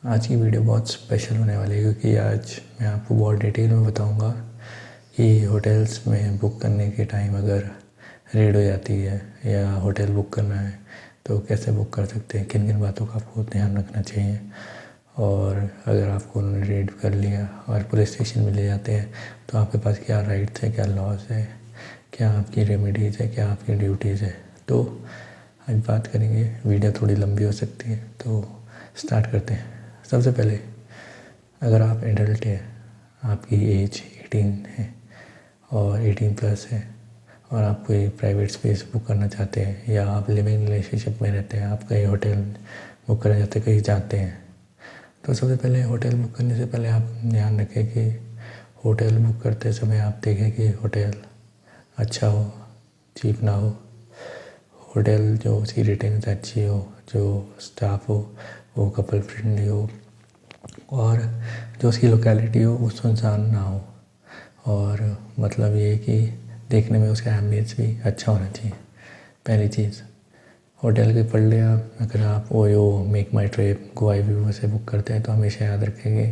आज की वीडियो बहुत स्पेशल होने वाली है क्योंकि आज मैं आपको बहुत डिटेल में बताऊंगा कि होटल्स में बुक करने के टाइम अगर रेड हो जाती है या होटल बुक करना है तो कैसे बुक कर सकते हैं, किन किन बातों का आपको ध्यान रखना चाहिए। और अगर आपको उन्होंने रेड कर लिया और पुलिस स्टेशन में ले जाते हैं तो आपके पास क्या राइट्स है, क्या लॉज है, क्या आपकी रेमेडीज़ है, क्या आपकी ड्यूटीज़ है। तो आज बात करेंगे। वीडियो थोड़ी लंबी हो सकती है तो स्टार्ट करते हैं। सबसे पहले अगर आप एडल्ट हैं, आपकी एज 18 है और 18+ है और आप कोई प्राइवेट स्पेस बुक करना चाहते हैं या आप लिविंग रिलेशनशिप में रहते हैं, आप कहीं होटल बुक करना चाहते हैं, कहीं जाते हैं, तो सबसे पहले होटल बुक करने से पहले आप ध्यान रखें कि होटल बुक करते समय आप देखें कि होटल अच्छा हो, चीप ना हो, होटल जो उसकी रेटिंग्स अच्छी हो, जो स्टाफ हो वो कपल फ्रेंडली हो और जो उसकी लोकेलिटी हो वो सुनसान ना हो। और मतलब ये कि देखने में उसका एम्बियंस भी अच्छा होना चाहिए। पहली चीज़ होटल के पढ़ लिया। अगर आप ओयो, मेक माई ट्रिप, गोवा व्यू से बुक करते हैं तो हमेशा याद रखेंगे,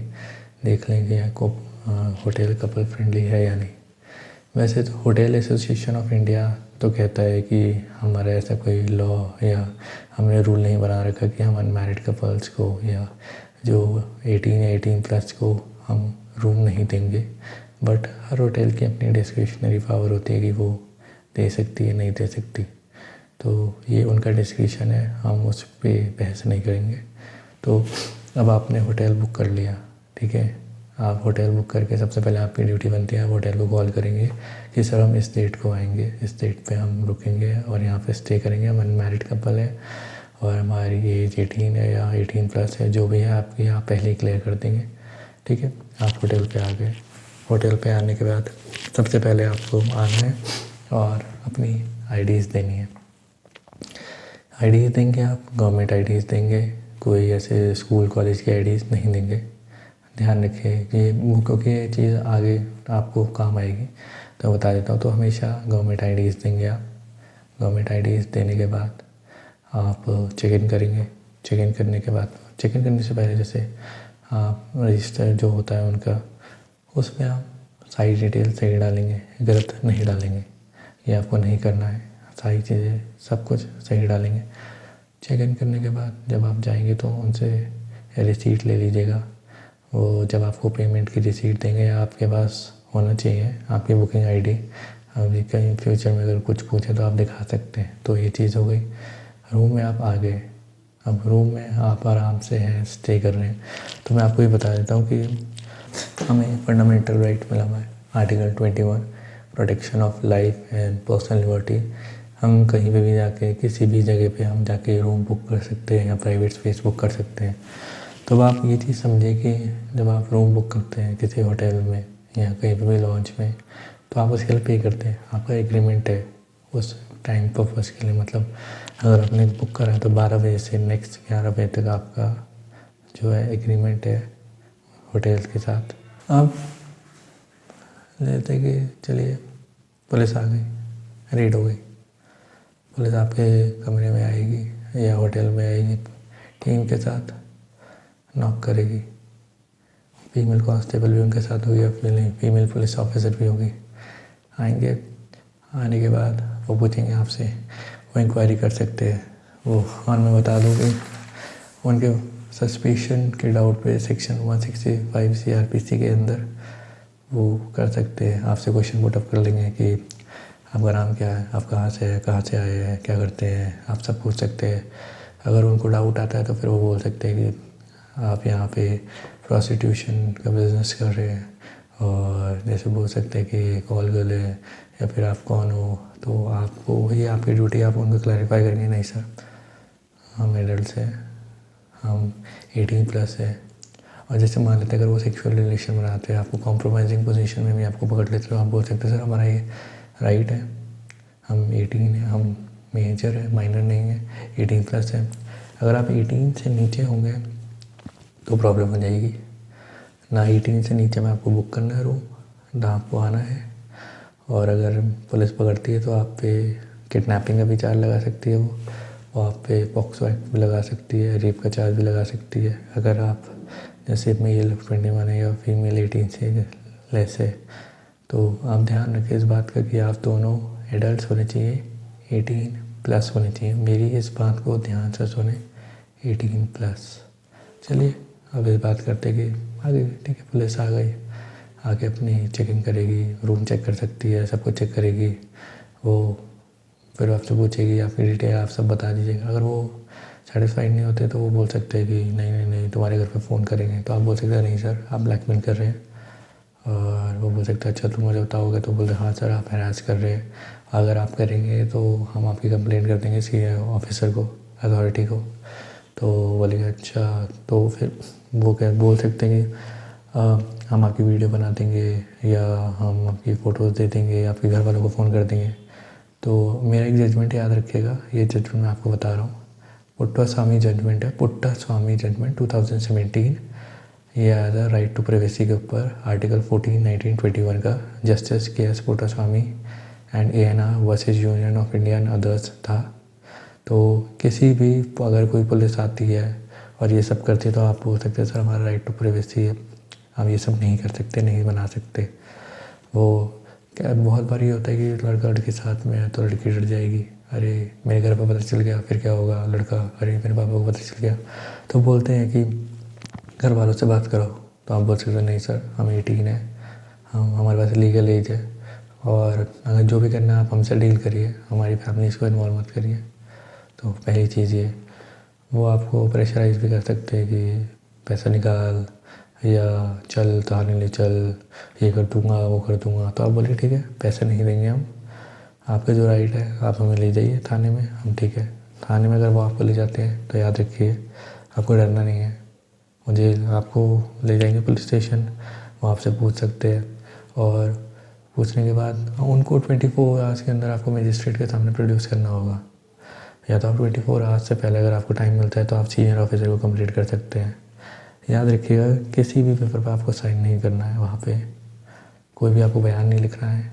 देख लेंगे आपको होटल कपल फ्रेंडली है या नहीं। वैसे तो होटल एसोसिएशन ऑफ इंडिया तो कहता है कि हमारा ऐसा कोई लॉ या हमने रूल नहीं बना रखा कि हम अनमैरिड कपल्स को या जो 18 या 18+ को हम रूम नहीं देंगे। बट हर होटल की अपनी डिस्क्रिशनरी पावर होती है कि वो दे सकती है, नहीं दे सकती। तो ये उनका डिस्क्रिशन है, हम उस पर बहस नहीं करेंगे। तो अब आपने होटल बुक कर लिया, ठीक है। आप होटल बुक करके सबसे पहले आपकी ड्यूटी बनती है, आप होटल को कॉल करेंगे कि सर हम इस डेट को आएंगे, इस डेट पे हम रुकेंगे और यहाँ पे स्टे करेंगे, हम अनमैरिड कपल है और हमारी एज 18 है या 18+ है, जो भी है आपकी आप पहले ही क्लियर कर देंगे, ठीक है। आप होटल पे आ गए। होटल पे आने के बाद सबसे पहले आपको आना है और अपनी आईडीज़ देनी है। आईडीज़ देंगे आप, गवर्नमेंट आईडीज़ देंगे, कोई ऐसे स्कूल कॉलेज की आईडीज़ नहीं देंगे। ध्यान रखिए कि क्योंकि ये चीज़ आगे आपको काम आएगी, तो बता देता हूँ। तो हमेशा गवर्नमेंट आईडीज़ देंगे आप। गवर्नमेंट आईडीज़ देने के बाद आप चेक इन करेंगे। चेक इन करने के बाद, चेक इन करने से पहले जैसे आप रजिस्टर जो होता है उनका, उसमें आप सारी डिटेल सही डालेंगे, गलत नहीं डालेंगे। ये आपको नहीं करना है, सारी चीज़ें सब कुछ सही डालेंगे। चेक इन करने के बाद जब आप जाएंगे तो उनसे रिसीट ले लीजिएगा। वो जब आपको पेमेंट की रिसीट देंगे आपके पास होना चाहिए आपकी बुकिंग आईडी। अभी कहीं फ्यूचर में अगर कुछ पूछे तो आप दिखा सकते हैं। तो ये चीज़ हो गई। रूम में आप आ गए। अब रूम में आप आराम से हैं, स्टे कर रहे हैं। तो मैं आपको ये बता देता हूँ कि हमें फंडामेंटल राइट मिला हुआ है, article 21, protection of life and personal liberty. हम कहीं पे भी जाके किसी भी जगह पे हम जाके रूम बुक कर सकते हैं या प्राइवेट स्पेस बुक कर सकते हैं। तो आप ये चीज़ समझिए कि जब आप रूम बुक करते हैं किसी होटल में या कहीं पे भी लॉन्च में, तो आप उसके लिए पे करते हैं। आपका एग्रीमेंट है उस टाइम पर्पज़ के लिए। मतलब अगर आपने बुक करा है तो 12 बजे से नेक्स्ट 11 बजे तक आपका जो है एग्रीमेंट है होटल्स के साथ। अब लेते कि चलिए पुलिस आ गई, रेड हो गई। पुलिस आपके कमरे में आएगी या होटल में आएगी, टीम के साथ नॉक करेगी। फीमेल कांस्टेबल भी उनके साथ होगी, फीमेल पुलिस ऑफिसर भी होगी। आएंगे, आने के बाद वो पूछेंगे आपसे, वो इंक्वायरी कर सकते हैं। वो और मैं बता दूँ कि उनके सस्पिशन के डाउट पे सेक्शन 165 CRPC के अंदर वो कर सकते हैं, आपसे क्वेश्चन पुटअप कर लेंगे कि आपका नाम क्या है, आप कहाँ से हैं, कहाँ से आए हैं, क्या करते हैं, आप सब पूछ सकते हैं। अगर उनको डाउट आता है तो फिर वो बोल सकते हैं कि आप यहाँ पे प्रोस्टिट्यूशन का बिज़नेस कर रहे हैं, और जैसे बोल सकते हैं कि कॉल गर्ल है या फिर आप कौन हो। तो आपको वही आपकी ड्यूटी, आप उनको क्लैरिफाई करेंगे, नहीं सर हम एडल्ट हैं, हम 18+ है। और जैसे मान लेते हैं अगर वो सेक्सुअल रिलेशन बनाते हैं, आपको कॉम्प्रोमाइजिंग पोजीशन में भी आपको पकड़ लेते तो आप बोल सकते हैं सर हमारा ये राइट है, हम 18 है, हम मेजर है, माइनर नहीं है, 18+ है। अगर आप 18 से नीचे होंगे तो प्रॉब्लम हो जाएगी। ना 18 से नीचे में आपको बुक करना है रूम, ना आपको आना है। और अगर पुलिस पकड़ती है तो आप पे किडनैपिंग का भी चार्ज लगा सकती है वो, वो आप पे पॉक्सो एक्ट भी लगा सकती है, रेप का चार्ज भी लगा सकती है। अगर आप जैसे मेल 21 है या फीमेल 18 से लेस है, तो आप ध्यान रखें इस बात का कि आप दोनों एडल्ट होने चाहिए, 18+ होने चाहिए। मेरी इस बात को ध्यान से सुने, 18+। चलिए अब इस बात करते कि आगे, ठीक है, पुलिस आ गई, आके अपनी चेकिंग करेगी, रूम चेक कर सकती है, सब कुछ चेक करेगी। वो फिर आपसे पूछेगी आपकी डिटेल, आप सब बता दीजिएगा। अगर वो सेटिस्फाइड नहीं होते तो वो बोल सकते हैं कि नहीं नहीं नहीं तुम्हारे घर पे फ़ोन करेंगे। तो आप बोल सकते हैं नहीं सर आप ब्लैकमेल कर रहे हैं। और वो बोल सकते हैं अच्छा तुम मुझे बताओगे, तो बोलते हाँ सर आप हैरास कर रहे हैं, अगर आप करेंगे तो हम आपकी कंप्लेंट कर देंगे सीनियर ऑफिसर को, अथॉरिटी को। तो बोलेंगे अच्छा, तो फिर वो क्या बोल सकते हैं कि हम आपकी वीडियो बना देंगे या हम आपकी फ़ोटोज़ दे देंगे या आपके घर वालों को फ़ोन कर देंगे। तो मेरा एक जजमेंट याद रखिएगा, ये जजमेंट मैं आपको बता रहा हूँ, पुट्टास्वामी जजमेंट है, पुट्टास्वामी जजमेंट 2017। ये आया था राइट टू प्राइवेसी के ऊपर, आर्टिकल 14, 19, 21 का, जस्टिस के S Puttaswamy and ANR versus union of India and others था। तो किसी भी अगर कोई पुलिस आती है और ये सब करती है तो आप बोल सकते हैं सर हमारा राइट टू प्राइवेसी है, हम ये सब नहीं कर सकते, नहीं बना सकते। वो क्या बहुत बार ये होता है कि लड़का लड़के साथ में है तो लड़की डर जाएगी, अरे मेरे घर पर पता चल गया फिर क्या होगा, लड़का अरे मेरे पापा को पता चल गया। तो बोलते हैं कि घर वालों से बात करो। तो आप बोल सकते हो नहीं सर हम 18 है, हम हमारे पास लीगल एज है, और अगर जो भी करना है आप हमसे डील करिए, हमारी फैमिलीज़ को इन्वॉल्व मत करिए। तो पहली चीज़ ये, वो आपको प्रेशराइज़ भी कर सकते हैं कि पैसा निकाल या चल थाने ले चल, ये कर दूँगा वो कर दूँगा। तो आप बोलिए ठीक है पैसे नहीं देंगे हम, आपका जो राइट है आप हमें ले जाइए थाने में, हम ठीक है। थाने में अगर वो आपको ले जाते हैं तो याद रखिए आपको डरना नहीं है, मुझे आपको ले जाएंगे पुलिस स्टेशन, वो आपसे पूछ सकते हैं। और पूछने के बाद उनको 24 आवर्स के अंदर आपको मजिस्ट्रेट के सामने प्रोड्यूस करना होगा, या तो आप 24 आवर्स से पहले अगर आपको टाइम मिलता है तो आप सीनियर ऑफिसर को कंप्लीट कर सकते हैं। याद रखिएगा किसी भी पेपर पर आपको साइन नहीं करना है, वहाँ पे कोई भी आपको बयान नहीं लिखना है।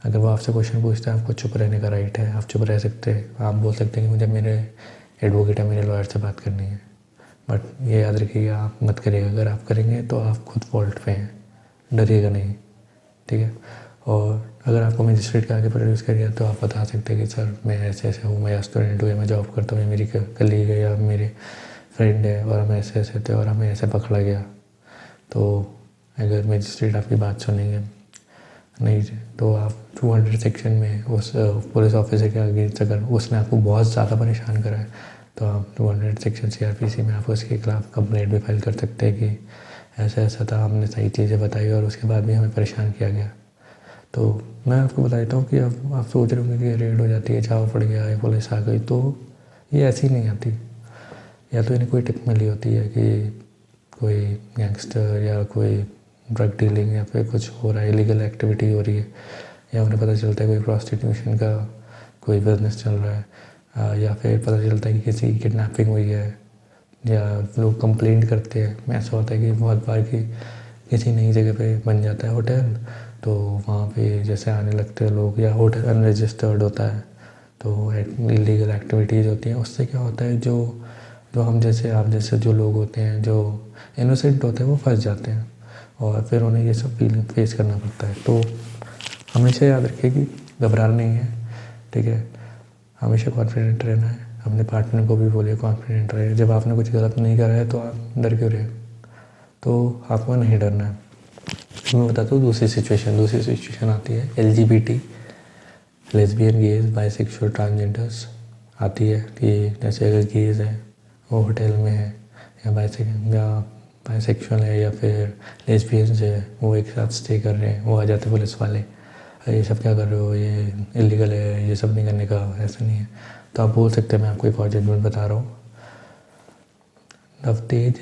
अगर वो आपसे क्वेश्चन पूछता है आपको चुप रहने का राइट है, आप चुप रह सकते हैं। आप बोल सकते हैं कि मुझे मेरे एडवोकेट है, मेरे लॉयर से बात करनी है, बट ये याद रखिएगा आप मत करिएगा। अगर आप करेंगे तो आप खुद फॉल्ट पे हैं, डरिएगा नहीं, ठीक है। और अगर आपको मजिस्ट्रेट के आगे प्रोड्यूस करिए तो आप बता सकते हैं कि सर मैं ऐसे ऐसे हूँ, मैं स्टूडेंट हूँ या मैं जॉब करता हूँ, या मेरी कलीग है या मेरे फ्रेंड है और हम ऐसे ऐसे थे और हमें ऐसे पकड़ा गया। तो अगर मजिस्ट्रेट आपकी बात सुनेंगे नहीं तो आप 200 सेक्शन में उस पुलिस ऑफिसर के अगेंस्ट अगर उसने आपको बहुत ज़्यादा परेशान करा है तो आप 200 सेक्शन CRPC में आप उसके खिलाफ कंप्लेंट भी फाइल कर सकते हैं कि ऐसा ऐसा था, हमने सही चीज़ें बताई और उसके बाद भी हमें परेशान किया गया। तो मैं आपको बता देता हूँ कि अब आप सोच रहे होंगे कि रेड हो जाती है, छावा पड़ गया है, पुलिस आ गई, तो ये ऐसी नहीं आती। या तो इन्हें कोई टिप मिली होती है कि कोई गैंगस्टर या कोई ड्रग डीलिंग या फिर कुछ हो रहा है, इलीगल एक्टिविटी हो रही है, या उन्हें पता चलता है कोई प्रॉस्टिट्यूशन का कोई बिजनेस चल रहा है, या फिर पता चलता है कि किसी की किडनैपिंग हुई है, या लोग कंप्लेंट करते हैं। ऐसा होता है कि बहुत बार कि किसी नई जगह पे बन जाता है होटल, तो वहाँ पे जैसे आने लगते हैं लोग, या होटल अनरजिस्टर्ड होता है तो इलीगल एक्टिविटीज़ होती हैं। उससे क्या होता है जो हम जैसे आप जैसे जो लोग होते हैं जो इनोसेंट होते हैं वो फंस जाते हैं और फिर उन्हें ये सब फीलिंग फेस करना पड़ता है। तो हमेशा याद रखिए कि घबराना नहीं है, ठीक है। हमेशा कॉन्फिडेंट रहना है, अपने पार्टनर को भी बोलिए कॉन्फिडेंट रहे। जब आपने कुछ गलत नहीं करा है तो आप डर क्यों रहे, तो आपको नहीं डरना है। मैं बताता हूँ दूसरी सिचुएशन आती है LGBT, lesbian, gauge, bisexual, transgenders आती है कि जैसे अगर गेज है वो होटल में है, या बाइसेक्सुअल है या फिर लेस्बियंस है वो एक साथ स्टे कर रहे हैं, वो आ जाते पुलिस वाले, ये सब क्या कर रहे हो, ये इलीगल है, ये सब नहीं करने का, ऐसा नहीं है। तो आप बोल सकते हैं, मैं आपको एक और जजमेंट बता रहा हूँ, नवतेज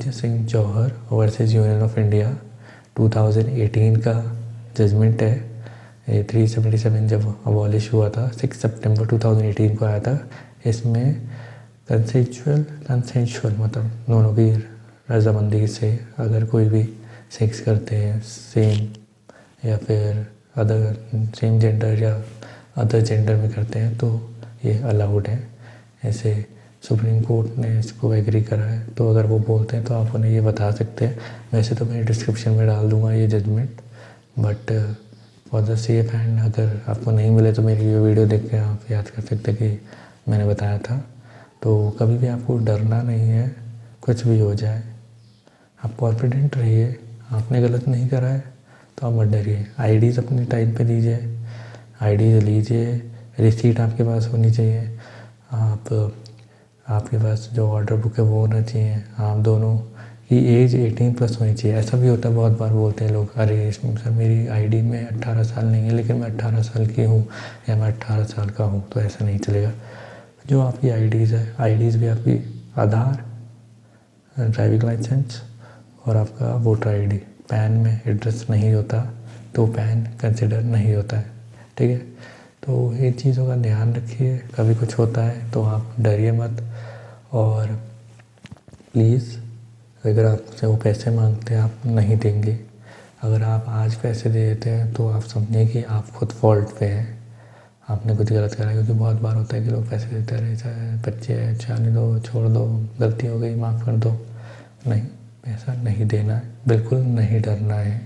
सिंह जौहर वर्सेस यूनियन ऑफ इंडिया 2018 का जजमेंट है। ये 377 जब अबॉलिश हुआ था 6 सितंबर 2018 को आया था। इसमें कंसेंशुअल मतलब दोनों की रजामंदी से अगर कोई भी सेक्स करते हैं सेम या फिर अदर सेम जेंडर या अदर जेंडर में करते हैं तो ये अलाउड है। ऐसे सुप्रीम कोर्ट ने इसको एग्री करा है, तो अगर वो बोलते हैं तो आप उन्हें ये बता सकते हैं। वैसे तो मैं डिस्क्रिप्शन में डाल दूँगा ये judgement, but for the safe hand अगर आपको नहीं मिले तो मेरी ये वीडियो देख के आप याद कर सकते कि मैंने बताया था। तो कभी भी आपको डरना नहीं है, कुछ भी हो जाए आप कॉन्फिडेंट रहिए। आपने गलत नहीं करा है तो आप मत डरिए। आईडीज़ अपने टाइम पे दीजिए, आईडीज़ लीजिए, रिसीट आपके पास होनी चाहिए। आपके पास जो ऑर्डर बुक है वो होना चाहिए। आप दोनों की एज 18+ होनी चाहिए। ऐसा भी होता है, बहुत बार बोलते हैं लोग, अरे इसमें सर मेरी आईडी में 18 साल नहीं है लेकिन मैं 18 साल की हूँ या मैं 18 साल का हूँ, तो ऐसा नहीं चलेगा। जो आपकी आईडीज़ है, आईडीज़ भी आपकी आधार, ड्राइविंग लाइसेंस और आपका वोटर आईडी। पैन में एड्रेस नहीं होता तो पैन कंसिडर नहीं होता है, ठीक है। तो इन चीज़ों का ध्यान रखिए। कभी कुछ होता है तो आप डरिए मत। और प्लीज़ अगर आपसे वो पैसे मांगते हैं आप नहीं देंगे। अगर आप आज पैसे दे देते हैं तो आप समझें कि आप खुद फॉल्ट पे हैं, आपने कुछ गलत करा है। क्योंकि बहुत बार होता है कि लोग पैसे देते रहे, चाहे बच्चे हैं, जाने दो, छोड़ दो, गलती हो गई, माफ़ कर दो। नहीं, पैसा नहीं देना है, बिल्कुल नहीं डरना है।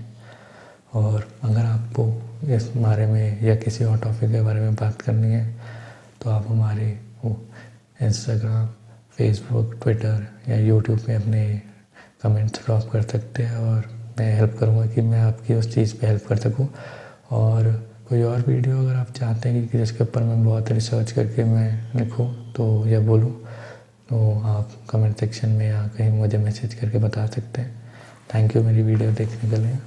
और अगर आपको इस बारे में या किसी और टॉपिक के बारे में बात करनी है तो आप हमारे इंस्टाग्राम, फेसबुक, ट्विटर या यूट्यूब पे अपने कमेंट्स ड्रॉप कर सकते हैं और मैं हेल्प करूँगा कि मैं आपकी उस चीज़ पे हेल्प कर सकूँ। और कोई और वीडियो अगर आप चाहते हैं कि जिसके ऊपर मैं बहुत रिसर्च करके मैं लिखूँ तो या बोलूँ तो आप कमेंट सेक्शन में या कहीं मुझे मैसेज करके बता सकते हैं। थैंक यू मेरी वीडियो देखने के लिए।